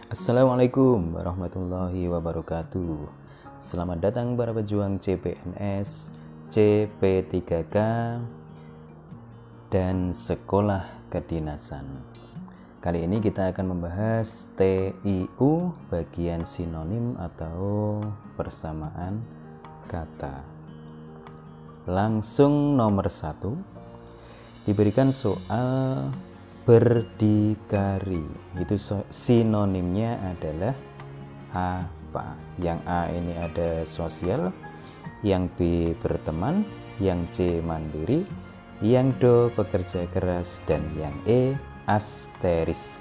Assalamualaikum warahmatullahi wabarakatuh. Selamat datang para pejuang CPNS, CP3K, dan sekolah kedinasan. Kali ini kita akan membahas TIU bagian sinonim atau persamaan kata. Langsung nomor 1, diberikan soal berdikari. Itu sinonimnya adalah apa? Yang A ini ada sosial, yang B berteman, yang C mandiri, yang D pekerja keras, dan yang E asteris.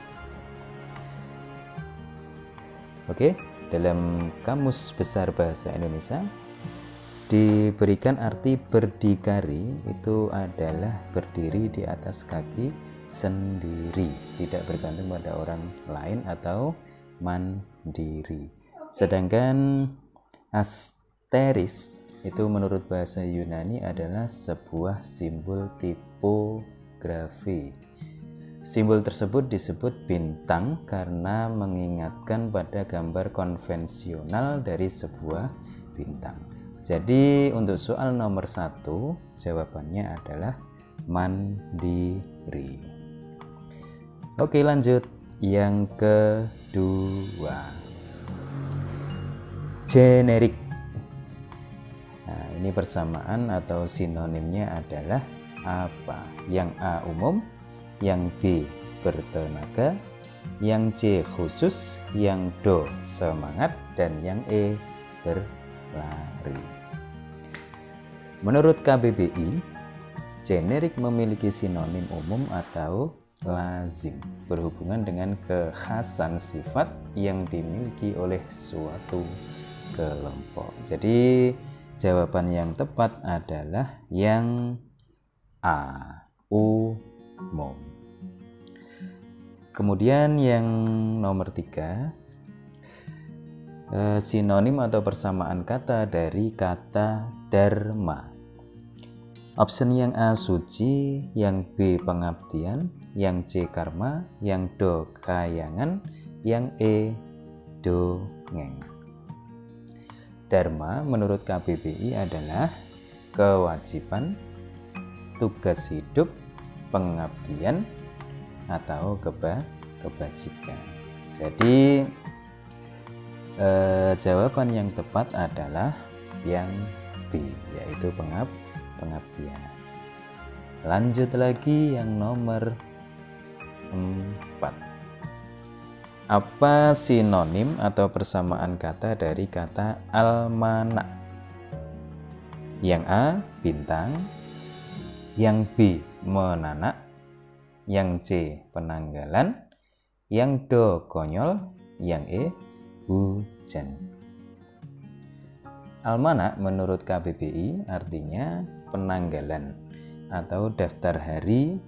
Oke, dalam Kamus Besar Bahasa Indonesia diberikan arti berdikari itu adalah berdiri di atas kaki sendiri, tidak bergantung pada orang lain atau mandiri. Sedangkan asteris itu menurut bahasa Yunani adalah sebuah simbol tipografi. Simbol tersebut disebut bintang karena mengingatkan pada gambar konvensional dari sebuah bintang. Jadi untuk soal nomor 1 jawabannya adalah mandiri. Oke, lanjut yang kedua, generik. Nah, ini persamaan atau sinonimnya adalah apa? Yang A umum, yang B bertenaga, yang C khusus, yang D semangat, dan yang E berlari. Menurut KBBI, generik memiliki sinonim umum atau lazim berhubungan dengan kekhasan sifat yang dimiliki oleh suatu kelompok. Jadi jawaban yang tepat adalah yang A, umum. Kemudian yang nomor 3, sinonim atau persamaan kata dari kata dharma. Option yang A suci, yang B pengabdian, yang C karma, yang D kayangan, yang E dongeng. Dharma menurut KBBI adalah kewajiban, tugas hidup, pengabdian, atau kebajikan. Jadi jawaban yang tepat adalah yang B, yaitu pengabdian. Lanjut lagi yang nomor 4. Apa sinonim atau persamaan kata dari kata almanak? Yang A bintang, yang B menanak, yang C penanggalan, yang D konyol, yang E hujan. Almanak menurut KBBI artinya penanggalan atau daftar hari,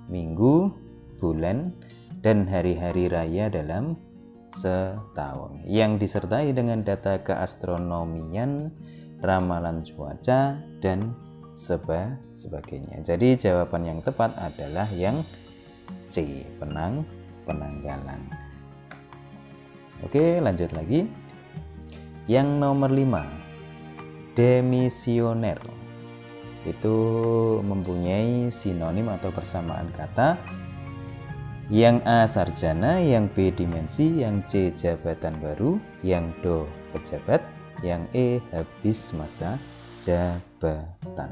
minggu, bulan, dan hari-hari raya dalam setahun yang disertai dengan data keastronomian, ramalan cuaca, dan sebagainya. Jadi jawaban yang tepat adalah yang C, penanggalan. Oke, lanjut lagi. Yang nomor 5, demisioner. Itu mempunyai sinonim atau persamaan kata. Yang A sarjana, yang B dimensi, yang C jabatan baru, yang D pejabat, yang E habis masa jabatan.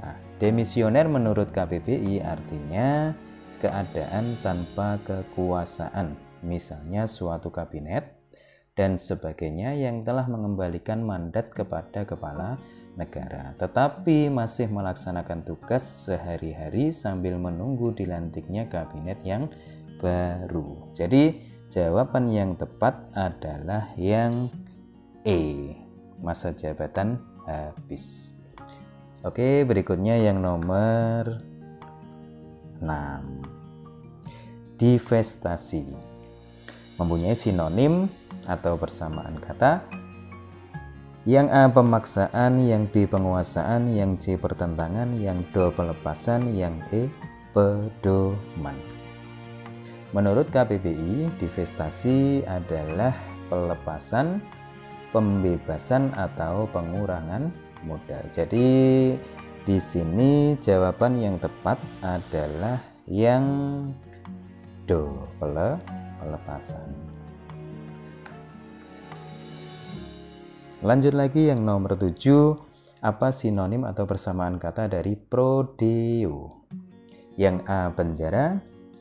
Nah, demisioner menurut KBBI artinya keadaan tanpa kekuasaan, misalnya suatu kabinet dan sebagainya yang telah mengembalikan mandat kepada kepala negara, tetapi masih melaksanakan tugas sehari-hari sambil menunggu dilantiknya kabinet yang baru. Jadi jawaban yang tepat adalah yang E, masa jabatan habis. Oke, berikutnya yang nomor 6, divestasi. Mempunyai sinonim atau persamaan kata. Yang A pemaksaan, yang B penguasaan, yang C pertentangan, yang D pelepasan, yang E pedoman. Menurut KBBI, divestasi adalah pelepasan, pembebasan atau pengurangan modal. Jadi di sini jawaban yang tepat adalah yang do, pelepasan. Lanjut lagi yang nomor 7, apa sinonim atau persamaan kata dari prodeo? Yang A penjara,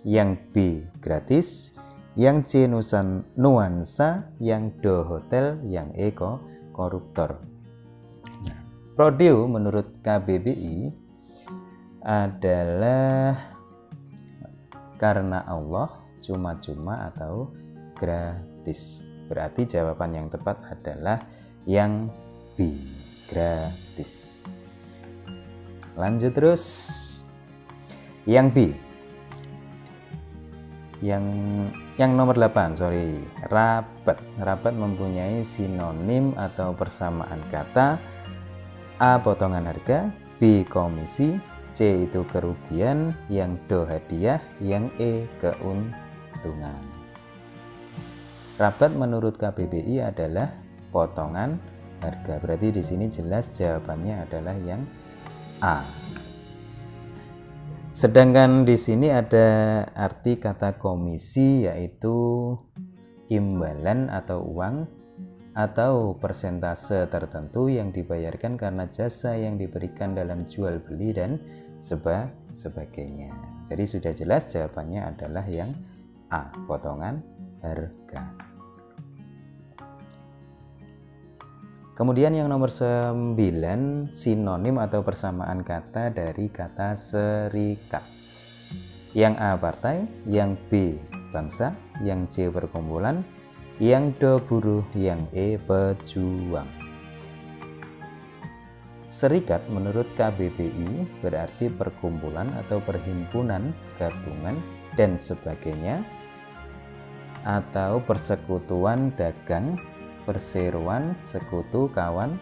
yang B gratis, yang C nuansa, yang D hotel, yang E koruptor. Nah, prodeo menurut KBBI adalah karena Allah, cuma-cuma atau gratis. Berarti jawaban yang tepat adalah yang B, gratis. Lanjut terus. Yang B. Yang nomor 8, rabat. Rabat mempunyai sinonim atau persamaan kata A potongan harga, B komisi, C itu kerugian, yang D hadiah, yang E keuntungan. Rabat menurut KBBI adalah potongan harga. Berarti di sini jelas jawabannya adalah yang A. Sedangkan di sini ada arti kata komisi, yaitu imbalan atau uang atau persentase tertentu yang dibayarkan karena jasa yang diberikan dalam jual beli dan sebagainya. Jadi sudah jelas jawabannya adalah yang A, potongan harga. Kemudian yang nomor 9, sinonim atau persamaan kata dari kata serikat. Yang A partai, yang B bangsa, yang C perkumpulan, yang D buruh, yang E pejuang. Serikat menurut KBBI berarti perkumpulan atau perhimpunan, gabungan, dan sebagainya, atau persekutuan dagang, perseroan, sekutu, kawan,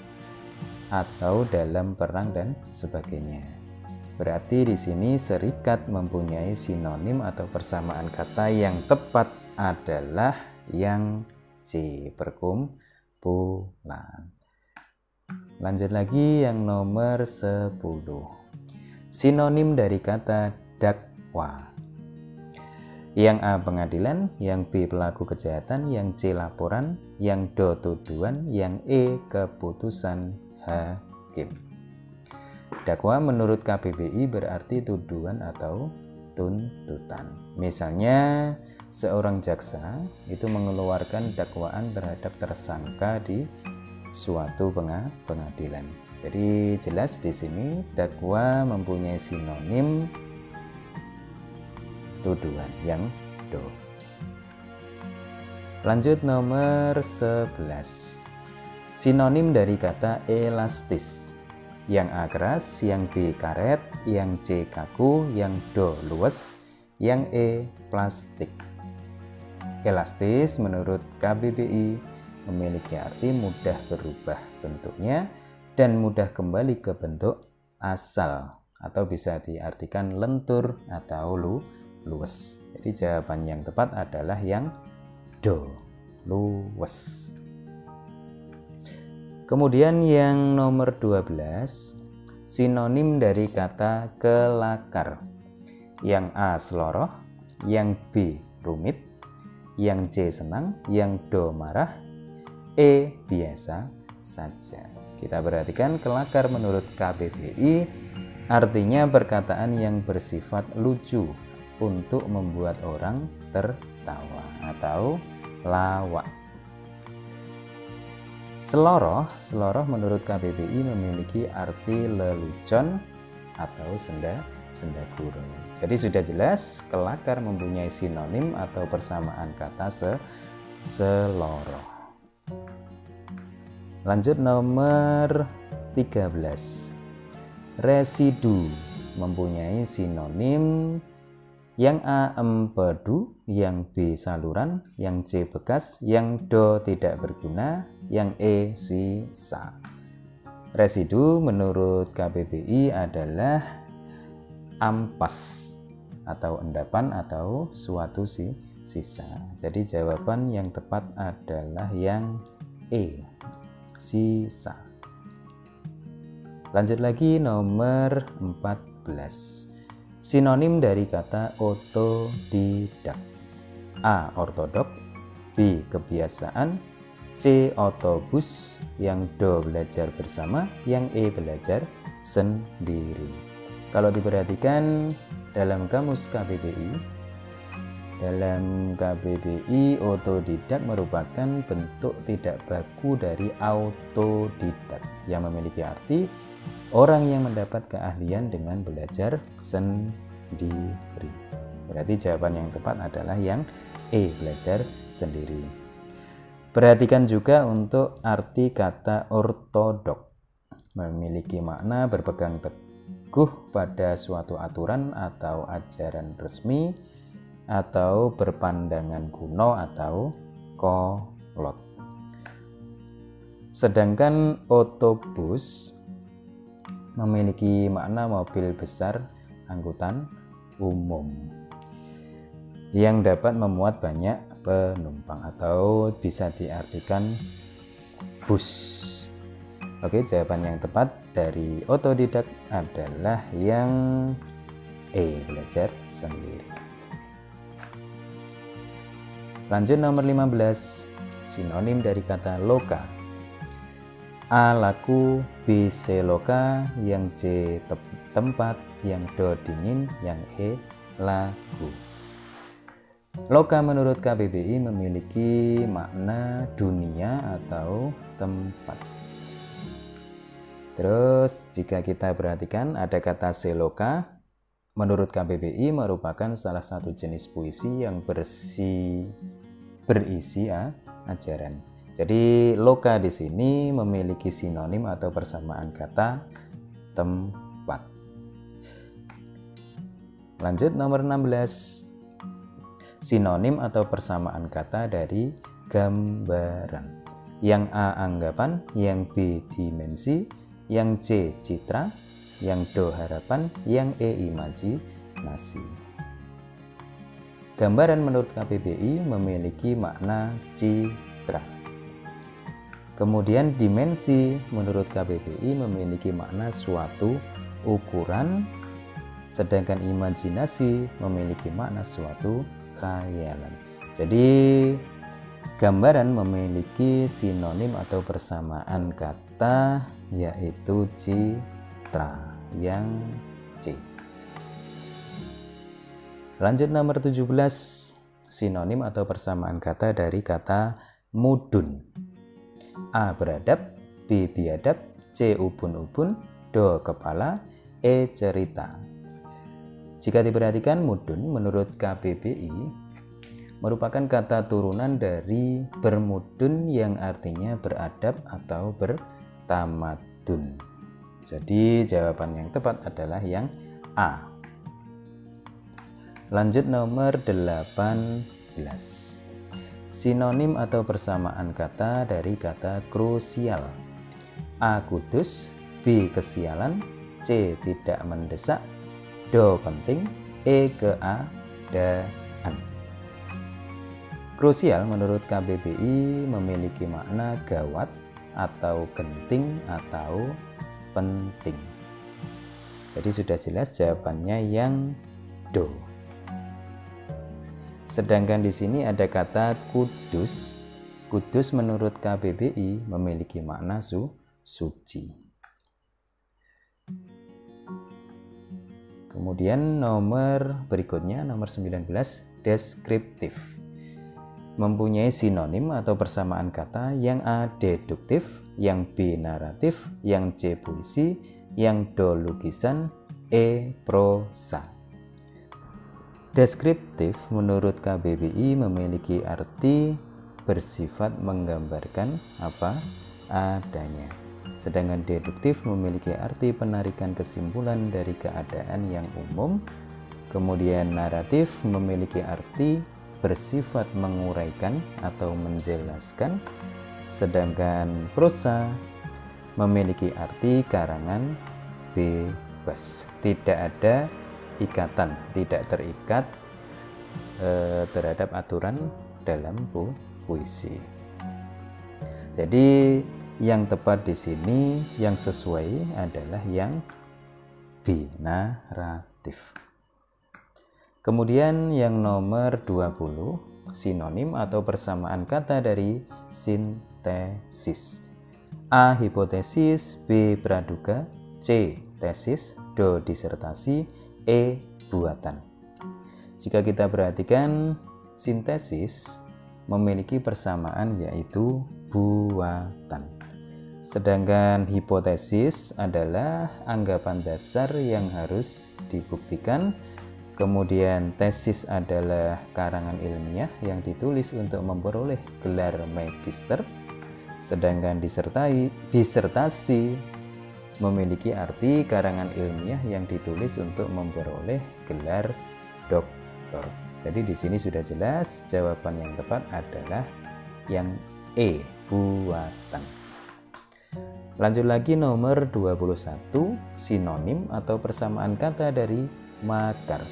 atau dalam perang dan sebagainya. Berarti di sini serikat mempunyai sinonim atau persamaan kata yang tepat adalah yang C, perkumpulan. Lanjut lagi yang nomor 10. Sinonim dari kata dakwa. Yang A pengadilan, yang B pelaku kejahatan, yang C laporan, yang D tuduhan, yang E keputusan hakim. Dakwa menurut KBBI berarti tuduhan atau tuntutan. Misalnya seorang jaksa itu mengeluarkan dakwaan terhadap tersangka di suatu pengadilan. Jadi jelas di sini dakwa mempunyai sinonim tuduhan yang do. Lanjut nomor 11. Sinonim dari kata elastis. Yang A keras, yang B karet, yang C kaku, yang D luwes, yang E plastik. Elastis menurut KBBI memiliki arti mudah berubah bentuknya dan mudah kembali ke bentuk asal, atau bisa diartikan lentur atau luwes. Jadi jawaban yang tepat adalah yang D, luwes. Kemudian yang nomor 12, sinonim dari kata kelakar. Yang A seloroh, yang B rumit, yang C senang, yang D marah, E biasa saja. Kita perhatikan kelakar menurut KBBI artinya perkataan yang bersifat lucu untuk membuat orang tertawa atau lawak. Seloroh menurut KBBI memiliki arti lelucon atau senda gurau. Jadi sudah jelas kelakar mempunyai sinonim atau persamaan kata seloroh. Lanjut nomor 13. Residu mempunyai sinonim. Yang A empedu, yang B saluran, yang C bekas, yang D tidak berguna, yang E sisa. Residu menurut KBBI adalah ampas atau endapan atau suatu sisa. Jadi jawaban yang tepat adalah yang E, sisa. Lanjut lagi nomor 14. Sinonim dari kata otodidak. A. Ortodok. B. Kebiasaan. C. Otobus. Yang do belajar bersama. Yang E belajar sendiri. Kalau diperhatikan dalam kamus KBBI, otodidak merupakan bentuk tidak baku dari autodidak yang memiliki arti orang yang mendapat keahlian dengan belajar sendiri. Berarti jawaban yang tepat adalah yang E, belajar sendiri. Perhatikan juga untuk arti kata ortodok. Memiliki makna berpegang teguh pada suatu aturan atau ajaran resmi, atau berpandangan kuno atau kolot. Sedangkan otobus memiliki makna mobil besar angkutan umum yang dapat memuat banyak penumpang atau bisa diartikan bus. Oke, jawaban yang tepat dari otodidak adalah yang E, belajar sendiri. Lanjut nomor 15. Sinonim dari kata loka. A. Laku. B. Seloka. Yang C. Tempat. Yang do dingin. Yang E. Lagu. Loka menurut KBBI memiliki makna dunia atau tempat. Terus jika kita perhatikan ada kata seloka, menurut KBBI merupakan salah satu jenis puisi yang berisi ajaran. Jadi loka di sini memiliki sinonim atau persamaan kata tempat. Lanjut nomor 16. Sinonim atau persamaan kata dari gambaran. Yang A anggapan, yang B dimensi, yang C citra, yang do harapan, yang E imajinasi. Gambaran menurut KBBI memiliki makna citra. Kemudian dimensi menurut KBBI memiliki makna suatu ukuran, sedangkan imajinasi memiliki makna suatu khayalan. Jadi gambaran memiliki sinonim atau persamaan kata yaitu citra, yang C. Lanjut nomor 17. Sinonim atau persamaan kata dari kata mudun. A. Beradab. B. Biadab. C. Ubun-ubun. Do. Kepala. E. Cerita. Jika diperhatikan, mudun menurut KBBI merupakan kata turunan dari bermudun yang artinya beradab atau bertamadun. Jadi jawaban yang tepat adalah yang A. Lanjut nomor 18. Sinonim atau persamaan kata dari kata krusial. A. Kudus. B. Kesialan. C. Tidak mendesak. Do. Penting. E. Keadaan. Krusial menurut KBBI memiliki makna gawat atau genting atau penting. Jadi sudah jelas jawabannya yang do. Sedangkan di sini ada kata kudus. Kudus menurut KBBI memiliki makna suci. Kemudian nomor berikutnya, nomor 19, deskriptif. Mempunyai sinonim atau persamaan kata yang A. deduktif, yang B. naratif, yang C. puisi, yang do. lukisan, E. prosa. Deskriptif menurut KBBI memiliki arti bersifat menggambarkan apa adanya. Sedangkan deduktif memiliki arti penarikan kesimpulan dari keadaan yang umum. Kemudian naratif memiliki arti bersifat menguraikan atau menjelaskan. Sedangkan prosa memiliki arti karangan bebas. Tidak ada ikatan, tidak terikat terhadap aturan dalam puisi. Jadi yang tepat di sini, yang sesuai adalah yang B, naratif. Kemudian yang nomor 20, sinonim atau persamaan kata dari sintesis. A. Hipotesis, B. Praduga, C. Tesis, D. Disertasi, E. Buatan. Jika kita perhatikan, sintesis memiliki persamaan yaitu buatan. Sedangkan hipotesis adalah anggapan dasar yang harus dibuktikan. Kemudian tesis adalah karangan ilmiah yang ditulis untuk memperoleh gelar magister. Sedangkan disertasi memiliki arti karangan ilmiah yang ditulis untuk memperoleh gelar doktor. Jadi di sini sudah jelas jawaban yang tepat adalah yang E, buatan. Lanjut lagi nomor 21, sinonim atau persamaan kata dari makar.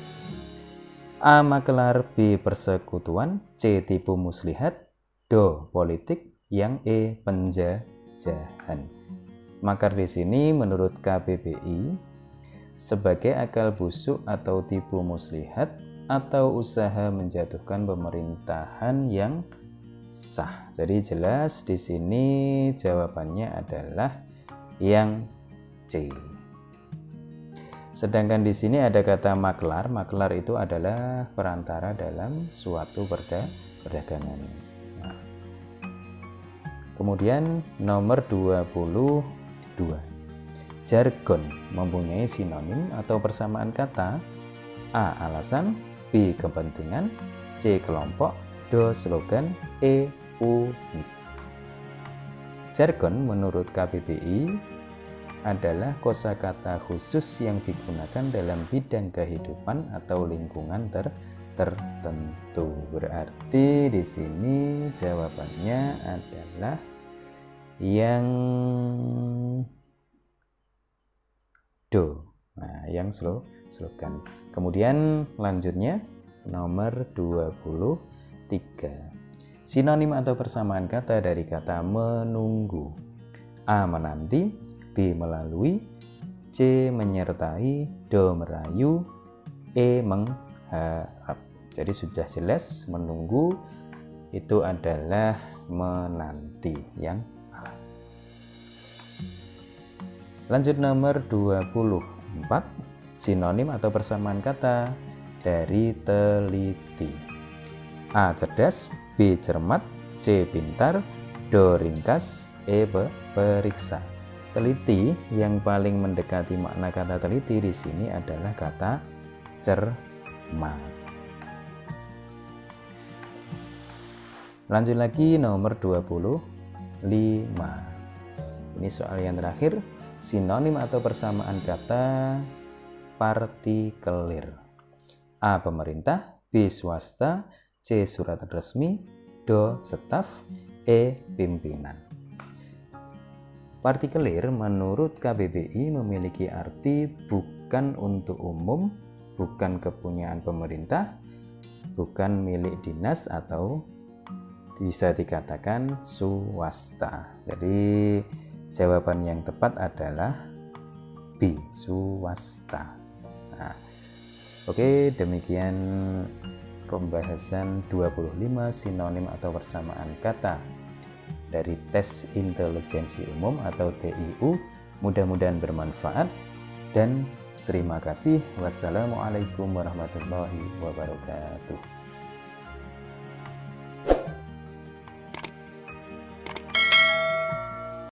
A. Makelar, B. Persekutuan, C. Tipu muslihat, D. Politik, yang E. Penjajahan. Makar di sini menurut KBBI sebagai akal busuk atau tipu muslihat atau usaha menjatuhkan pemerintahan yang sah. Jadi jelas di sini jawabannya adalah yang C. Sedangkan di sini ada kata maklar. Maklar itu adalah perantara dalam suatu perdagangan. Nah. Kemudian nomor 22. Jargon mempunyai sinonim atau persamaan kata. A. Alasan, B. Kepentingan, C. Kelompok, D. Slogan, E. Unik. Jargon menurut KBBI adalah kosakata khusus yang digunakan dalam bidang kehidupan atau lingkungan tertentu. Berarti di sini jawabannya adalah yang do. Nah, yang slogan. Kemudian lanjutnya nomor 23. Sinonim atau persamaan kata dari kata menunggu. A. Menanti, B. Melalui, C. Menyertai, D. Merayu, E. Mengharap. Jadi sudah jelas menunggu itu adalah menanti, yang A. Lanjut nomor 24, sinonim atau persamaan kata dari teliti. A. Cerdas, B. Cermat, C. Pintar, D. Ringkas, E. Periksa. Teliti yang paling mendekati makna kata teliti di sini adalah kata cermat. Lanjut lagi nomor 25. Ini soal yang terakhir, sinonim atau persamaan kata partikelir. A. Pemerintah, B. Swasta, C. Surat resmi, D. Staf, E. Pimpinan. Partikelir menurut KBBI memiliki arti bukan untuk umum, bukan kepunyaan pemerintah, bukan milik dinas, atau bisa dikatakan swasta. Jadi jawaban yang tepat adalah B, swasta. Nah, oke, demikian pembahasan 25 sinonim atau persamaan kata dari tes intelijensi umum atau TIU. Mudah-mudahan bermanfaat dan terima kasih. Wassalamualaikum warahmatullahi wabarakatuh.